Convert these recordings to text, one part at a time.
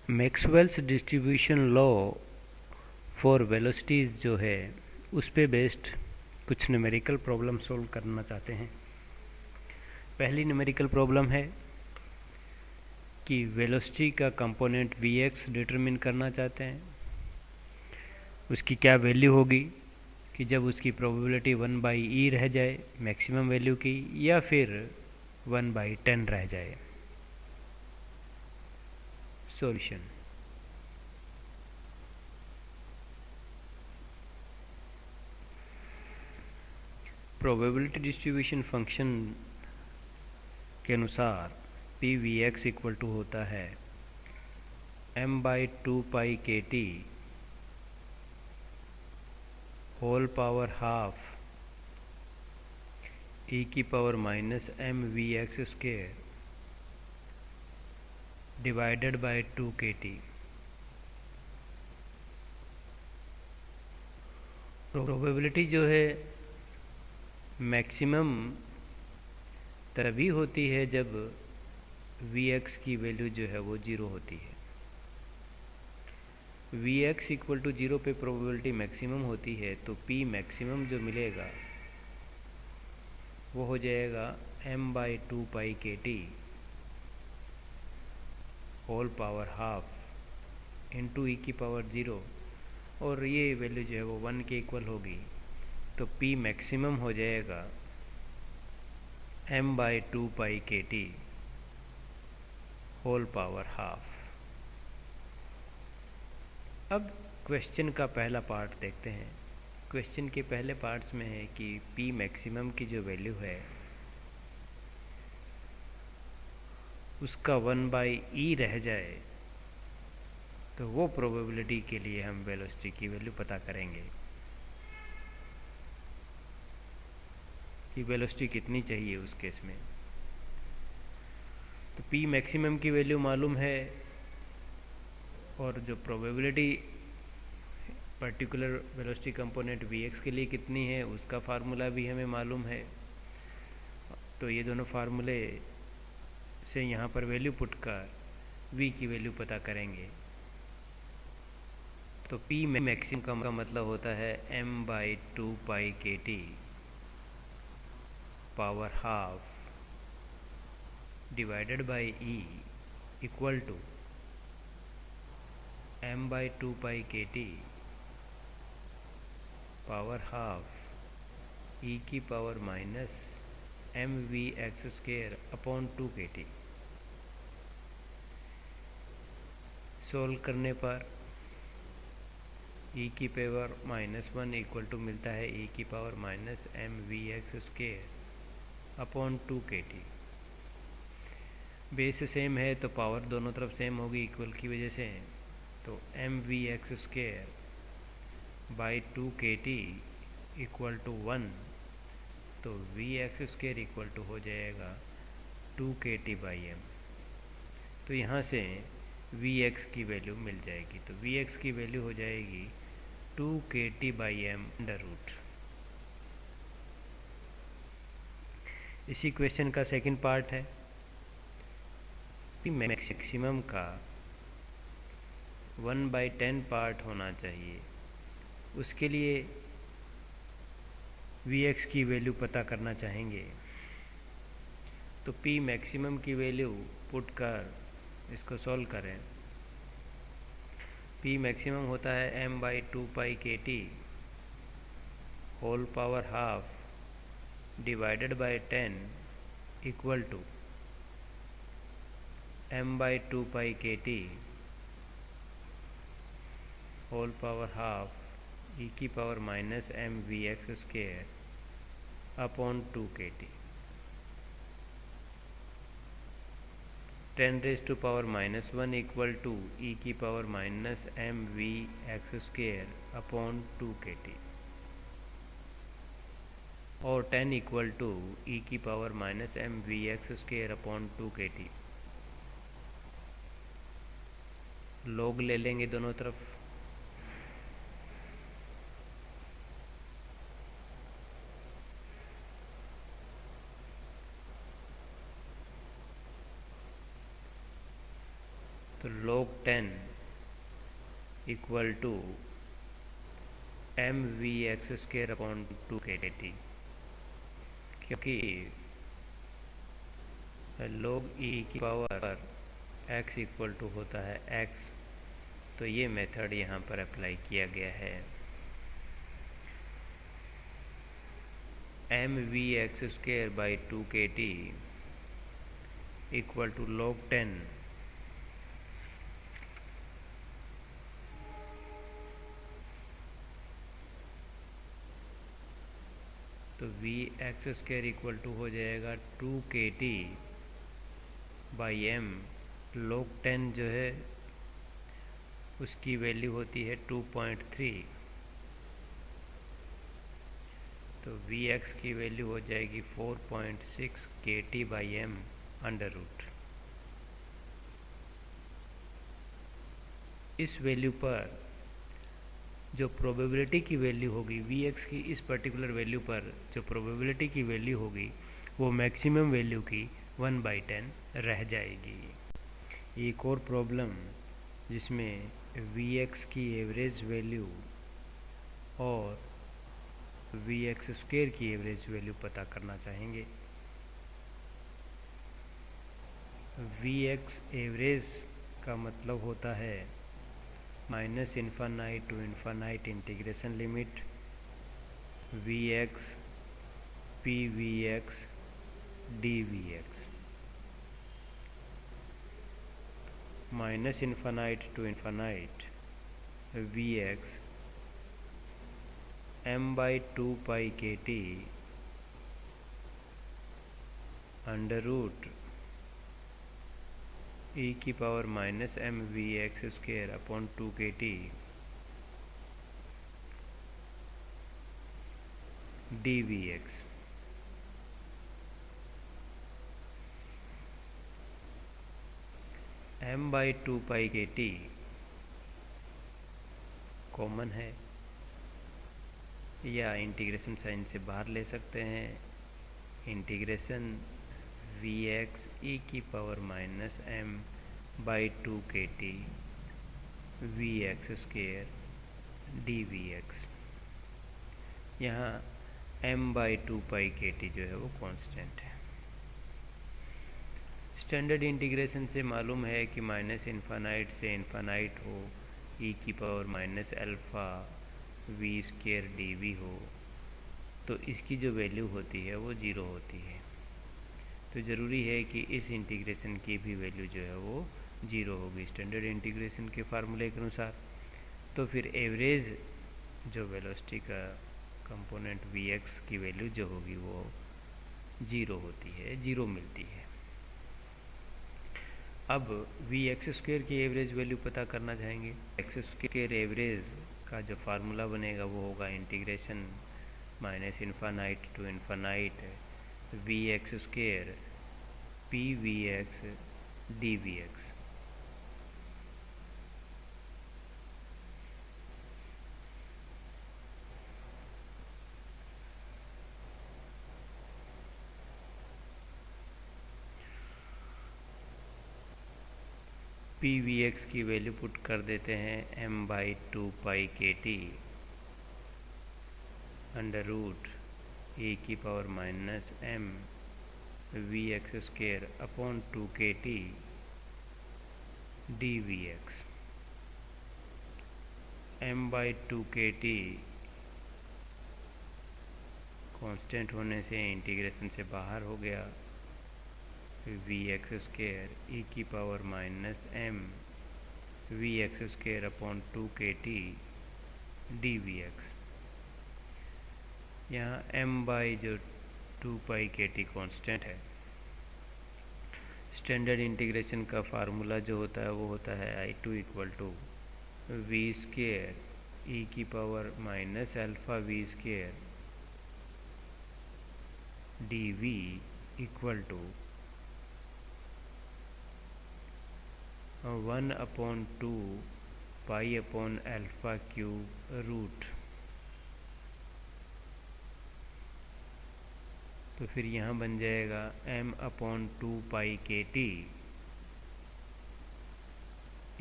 Maxwell's distribution law for velocities जो है उस पे बेस्ड कुछ न्यूमेरिकल प्रॉब्लम सॉल्व करना चाहते हैं। पहली न्यूमेरिकल प्रॉब्लम है कि वेलोसिटी का कंपोनेंट vx डिटरमिन करना चाहते हैं। उसकी क्या वैल्यू होगी कि जब उसकी प्रोबेबिलिटी 1/e रह जाए मैक्सिमम वैल्यू की, या फिर 1/10 रह जाए। सॉल्यूशन। प्रोबेबिलिटी डिस्ट्रीब्यूशन फंक्शन के अनुसार P we X equal to होता है m/2π/kt whole power half e की power minus mvx² divided by 2kt। Probability जो है मैक्सिमम तभी होती है जब vx की वैल्यू जो है वो 0 होती है। vx इक्वल टू 0 पे प्रोबेबिलिटी मैक्सिमम होती है, तो p मैक्सिमम जो मिलेगा वो हो जाएगा m/2π/kt whole power half into e की पावर 0, और ये वैल्यू जो है वो 1 के इक्वल होगी, तो p मैक्सिमम हो जाएगा m/2π/kt होल पावर हाफ। अब क्वेश्चन का पहला पार्ट देखते हैं। क्वेश्चन के पहले पार्ट्स में है कि p मैक्सिमम की जो वैल्यू है उसका 1/e रह जाए, तो वो प्रोबेबिलिटी के लिए हम वेलोसिटी की वैल्यू पता करेंगे कि वेलोसिटी कितनी चाहिए उस केस में। तो p मैक्सिमम की वैल्यू मालूम है, और जो probability particular velocity component vx के लिए कितनी है उसका फार्मूला भी हमें मालूम है। तो ये दोनों फार्मूले से यहाँ पर वैल्यू पुट कर v की वैल्यू पता करेंगे। तो p मैक्सिमम का मतलब होता है m/2π/kt power half divided by e equal to m/2π/kt power half e की power minus mvx² upon 2kt। Solve करने पर e की पावर -1 इक्वल टू मिलता है e की power minus mvx² upon 2kt। Base same है तो पावर दोनों तरफ सेम होगी इक्वल की वजह से, तो mvx² by 2kt equal to 1, तो vx² इक्वल टू हो जाएगा 2kt/m। तो यहाँ से vx की वैल्यू मिल जाएगी, तो vx की वैल्यू हो जाएगी 2kt/m अंडर रूट। इसी क्वेश्चन का सेकंड पार्ट है कि मैक्सिमम का 1/10 पार्ट होना चाहिए। उसके लिए vx की वैल्यू पता करना चाहेंगे, तो p मैक्सिमम की वैल्यू पुट कर इसको सॉल्व करें। p मैक्सिमम होता है m/2π/kt whole power half divided by 10 equal to m/2π/kt whole power half e की power minus mvx² upon 2kt। 10⁻⁻1 equal to e की power minus mvx² upon 2kt, और 10 equal to e की power minus mvx² upon 2kt। Log ले लेंगे दोनों तरफ, तो log 10 10 equal to M we x square upon 2 क्योंकि log e की पावर x इक्वल टू होता है x, तो ये मेथड यहाँ पर अप्लाई किया गया है। M we x square by 2kt equal to log 10 तो V x square equal to हो जाएगा 2kt बाई एम। log 10 जो है उसकी वैल्यू होती है 2.3, तो वी एक्स की वैल्यू हो जाएगी 4.6 kt by M under root. इस वैल्यू पर जो प्रोबेबिलिटी की वैल्यू होगी वी एक्स की, इस पर्टिकुलर वैल्यू पर जो प्रोबेबिलिटी की वैल्यू होगी वो मैक्सिमम वैल्यू की 1/10 रह जाएगी। एक और प्रॉब्लम जिसमें वी एक्स की एवरेज वैल्यू और वी एक्स स्क्वायर की एवरेज वैल्यू पता करना चाहेंगे। वी एक्स एवरेज का मतलब होता है minus infinite to infinite integration limit V x P V x D we X, minus infinite to infinite we x m by 2 pi kt under root e की power minus M we x square upon 2kt D we x. m by 2 pi kt common है या integration sign से बाहर ले सकते हैं। Integration we X E की power minus M by 2kt V x square D we x. यहाँ m by 2 pi kt जो है वो कांस्टेंट है। स्टैंडर्ड इंटीग्रेशन से मालूम है कि माइनस इन्फानाइट से इन्फानाइट हो e की power minus alpha we square D V हो तो इसकी जो वैल्यू होती है वो 0 होती है। तो ज़रूरी है कि इस इंटीग्रेशन की भी वैल्यू जो है वो 0 होगी स्टैंडर्ड इंटीग्रेशन के फार्मूले के अनुसार। तो फिर एवरेज जो वेलोसिटी का कंपोनेंट वी एक्स की वैल्यू जो होगी वो 0 होती है, 0 मिलती है। अब वी एक्स स्क्वायर की एवरेज वैल्यू पता करना चाहेंगे। एक्स स्क्वायर एवरेज का जो फार्मूला बनेगा वो होगा integration minus infinite to infinite we x square p we x D we x. P V x की वैल्यू पुट कर देते हैं m by 2 pi kt under root e की power minus M we x square upon 2kt D we x. m by 2kt constant होने से integration से बाहर हो गया। वी एक्स स्क्र ई की power minus M we x square upon 2kt D we x. यहाँ m by जो 2 pi kt constant है। स्टैंडर्ड इंटीग्रेशन का फार्मूला जो होता है वो होता है I2 equal to v square e की power minus alpha we square D v equal to 1 upon 2 pi upon alpha cube root. तो फिर यहाँ बन जाएगा m upon 2 pi kt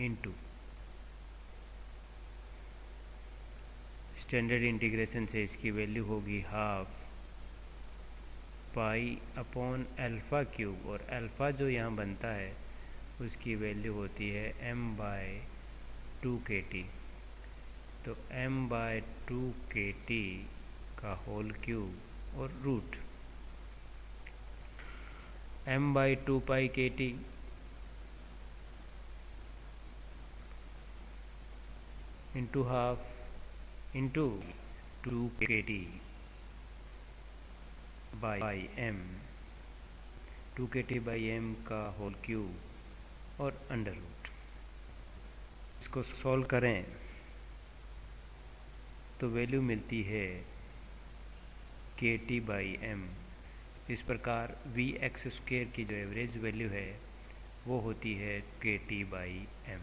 into standard integration से इसकी वैल्यू होगी हाफ पाई अपॉन अल्फ़ा क्यूब, और अल्फ़ा जो यहाँ बनता है उसकी वैल्यू होती है m/2 kT। तो m/2 kT का होल क्यूब और root m/2π/kT into half into 2 kT by m, 2 kT by m का होल क्यूब और अंडर रूट। इसको सॉल्व करें तो वैल्यू मिलती है kT बाई m। इस प्रकार Vx² की जो एवरेज वैल्यू है वो होती है kT बाई m।